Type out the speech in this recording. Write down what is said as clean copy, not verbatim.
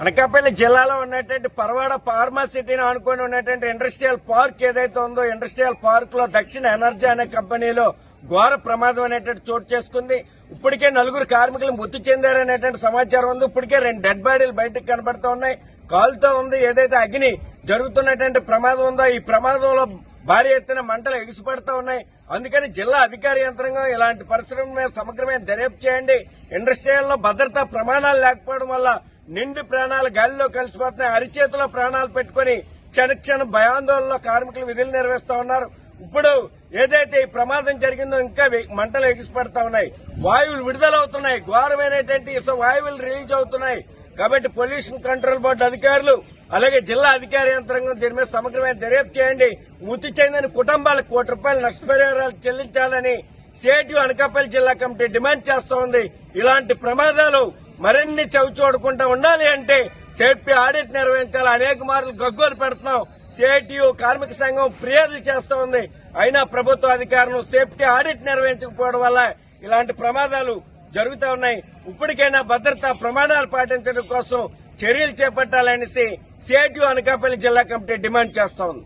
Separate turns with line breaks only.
అనకాపల్లి జిల్లాలో ఉన్నటువంటి పరవాడ ఫార్మాసిటీని ఆనుకొని ఉన్నటువంటి ఇండస్ట్రియల్ పార్క్ ఏదైతే ఉందో, ఇండస్ట్రియల్ పార్క్ లో దక్షిణ ఎనర్జీ అనే కంపెనీలో ఘోర ప్రమాదం అనేటువంటి చోటు చేసుకుంది. ఇప్పటికే 4 కార్మికులు మృతి చెందారనేటువంటి సమాచారం ఉంది. ఇప్పటికే 2 డెడ్ బాడీలు బయటకు కనబడుతూ ఉన్నాయి. కాలుతో ఉంది. ఏదైతే అగ్ని జరుగుతున్నటువంటి ప్రమాదం ఉందో, ఈ ప్రమాదంలో భారీ ఎత్తున మంటలు ఎగిసిపడుతూ ఉన్నాయి. అందుకని జిల్లా అధికార యంత్రాంగం ఇలాంటి పరిశ్రమల మీద సమగ్రమైన దర్యాప్తు చేయండి. ఇండస్ట్రియల్లో భద్రతా ప్రమాణాలు లేకపోవడం వల్ల నిండు ప్రాణాలు గాలిలో కలిసిపోతున్నాయి. అరిచేతిలో ప్రాణాలు పెట్టుకుని క్షణక్షణం భయాందోళనలో కార్మికులు విధులు నిర్వహిస్తా ఉన్నారు. ఇప్పుడు ఏదైతే ఈ ప్రమాదం జరిగిందో ఇంకా మంటలు ఎగిసిపడతా ఉన్నాయి. వాయువులు విడుదలవుతున్నాయి. ఘోరమైనటువంటి వాయువులు రిలీజ్ అవుతున్నాయి. కాబట్టి పొల్యూషన్ కంట్రోల్ బోర్డు అధికారులు అలాగే జిల్లా అధికార యంత్రాంగం దీని మీద సమగ్రమైన దర్యాప్తు చేయండి. మృతి చెందిన కుటుంబాలకు ₹1 నష్టపరిహారాలు చెల్లించాలని సిఐటియు అనకాపల్లి జిల్లా కమిటీ డిమాండ్ చేస్తోంది. ఇలాంటి ప్రమాదాలు మరిన్ని చవిచూడకుండా ఉండాలి అంటే సేఫ్టీ ఆడిట్ నిర్వహించాలి. అనేక మార్లు గగ్గోలు పెడుతున్నాం. సిఐటియు కార్మిక సంఘం ఫిర్యాదులు చేస్తూ ఉంది. అయినా ప్రభుత్వ అధికారులు సేఫ్టీ ఆడిట్ నిర్వహించకపోవడం వల్ల ఇలాంటి ప్రమాదాలు జరుగుతూ ఉన్నాయి. ఇప్పటికైనా భద్రతా ప్రమాణాలు పాటించడం కోసం చర్యలు చేపట్టాలనేసి సిఐటియు అనకాపల్లి జిల్లా కమిటీ డిమాండ్ చేస్తోంది.